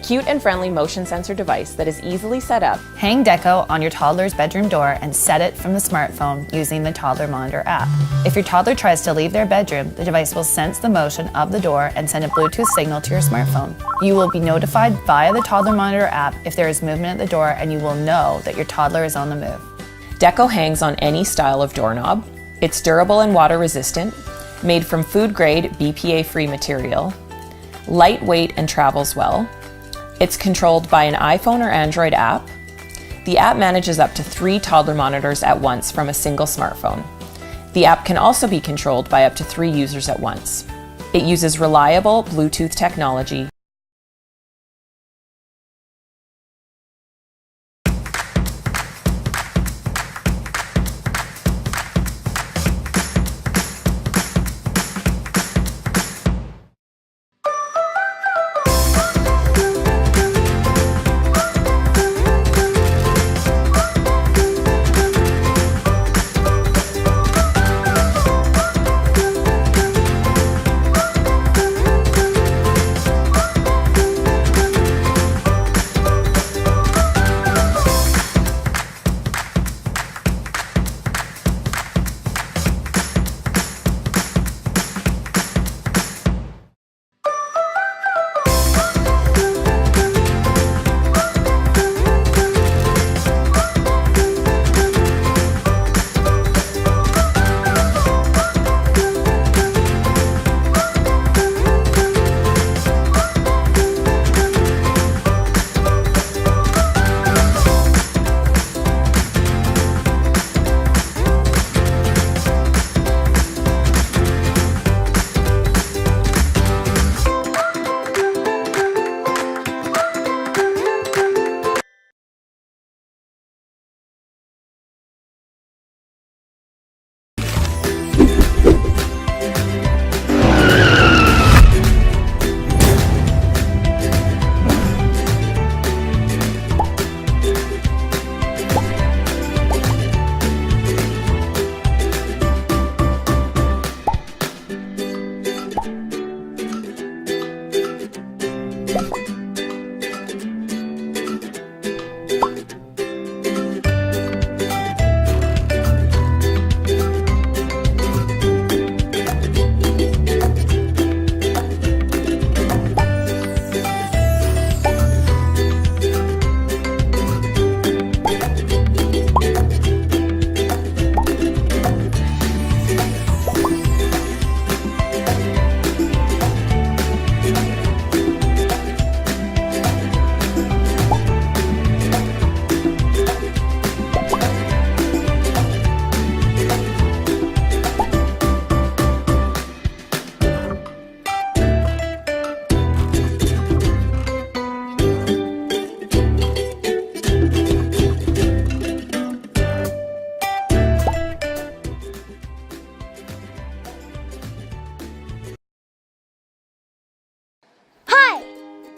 cute and friendly motion sensor device that is easily set up. Hang Deco on your toddler's bedroom door and set it from the smartphone using the Toddler Monitor app. If your toddler tries to leave their bedroom, the device will sense the motion of the door and send a Bluetooth signal to your smartphone. You will be notified via the Toddler Monitor app if there is movement at the door, and you will know that your toddler is on the move. Deco hangs on any style of doorknob. It's durable and water resistant, made from food-grade BPA-free material, lightweight and travels well. It's controlled by an iPhone or Android app. The app manages up to 3 toddler monitors at once from a single smartphone. The app can also be controlled by up to 3 users at once. It uses reliable Bluetooth technology.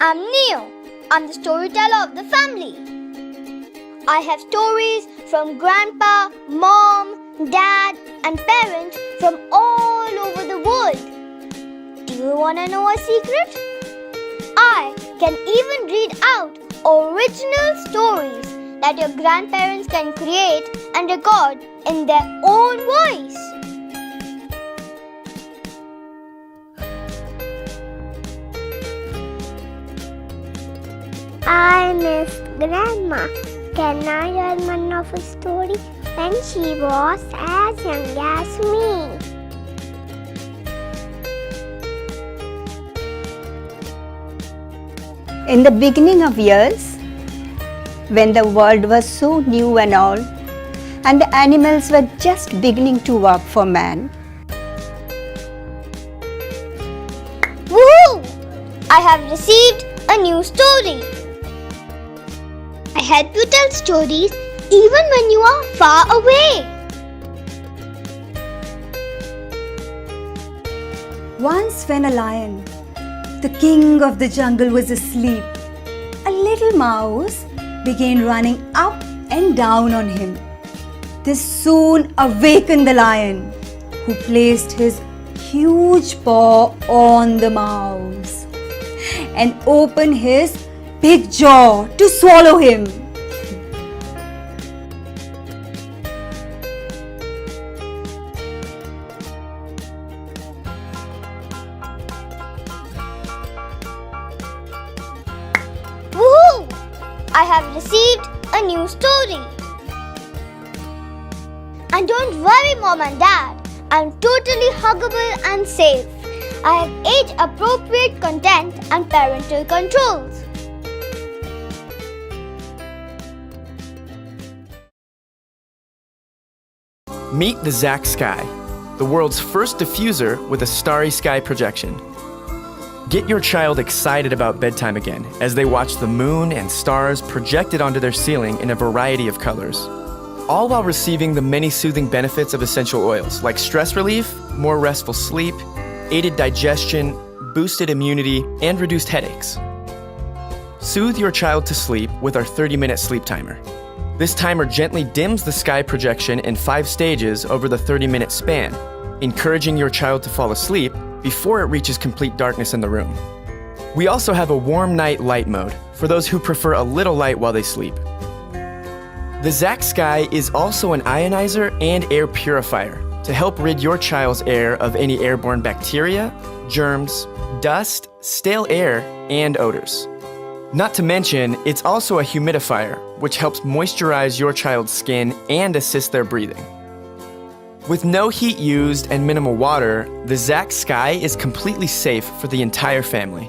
I'm Neo. I'm the storyteller of the family. I have stories from Grandpa, Mom, Dad, and parents from all over the world. Do you want to know a secret? I can even read out original stories that your grandparents can create and record in their own voice. I miss Grandma. Can I learn one of her story when she was as young as me? In the beginning of years, when the world was so new and all, and the animals were just beginning to walk for man. Woohoo! I have received a new story. I help you tell stories even when you are far away. Once when a lion, the king of the jungle, was asleep, a little mouse began running up and down on him. This soon awakened the lion, who placed his huge paw on the mouse and opened his big jaw to swallow him. Woohoo! I have received a new story. And don't worry, Mom and Dad, I'm totally huggable and safe. I have age-appropriate content and parental controls. Meet the Zac Sky, the world's first diffuser with a starry sky projection. Get your child excited about bedtime again as they watch the moon and stars projected onto their ceiling in a variety of colors, all while receiving the many soothing benefits of essential oils like stress relief, more restful sleep, aided digestion, boosted immunity, and reduced headaches. Soothe your child to sleep with our 30-minute sleep timer. This timer gently dims the sky projection in 5 stages over the 30-minute span, encouraging your child to fall asleep before it reaches complete darkness in the room. We also have a warm night light mode for those who prefer a little light while they sleep. The Zac Sky is also an ionizer and air purifier to help rid your child's air of any airborne bacteria, germs, dust, stale air, and odors. Not to mention, it's also a humidifier, which helps moisturize your child's skin and assist their breathing. With no heat used and minimal water, the Zac Sky is completely safe for the entire family.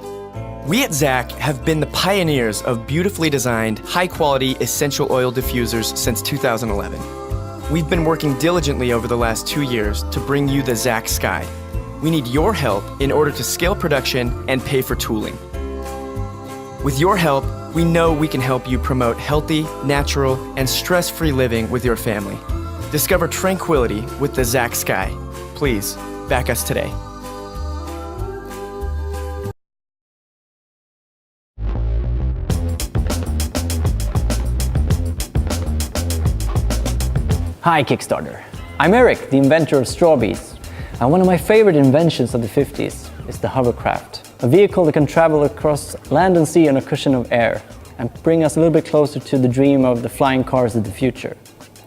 We at Zac have been the pioneers of beautifully designed, high-quality essential oil diffusers since 2011. We've been working diligently over the last 2 years to bring you the Zac Sky. We need your help in order to scale production and pay for tooling. With your help, we know we can help you promote healthy, natural, and stress-free living with your family. Discover tranquility with the Zac Sky. Please, back us today. Hi Kickstarter, I'm Eric, the inventor of strawberries, and one of my favorite inventions of the 50s is the hovercraft, a vehicle that can travel across land and sea on a cushion of air and bring us a little bit closer to the dream of the flying cars of the future.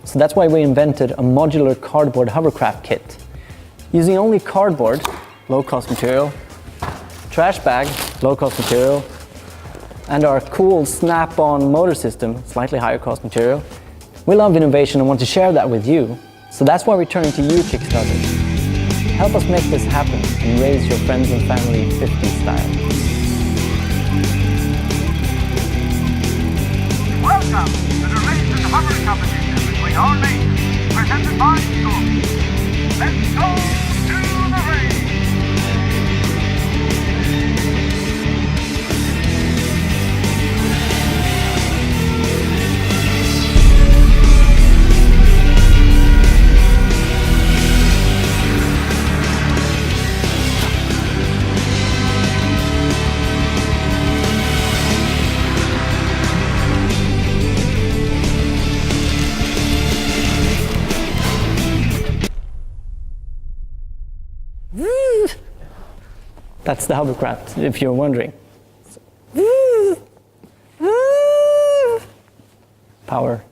So that's why we invented a modular cardboard hovercraft kit. Using only cardboard, low-cost material, trash bag, low-cost material, and our cool snap-on motor system, slightly higher cost material, we love innovation and want to share that with you. So that's why we're turning to you, Kickstarter. Help us make this happen and raise your friends and family 50s style. Welcome to the race and hover competition between our nations, presented by Story. Let's go to the race! That's the hovercraft, if you're wondering. Power.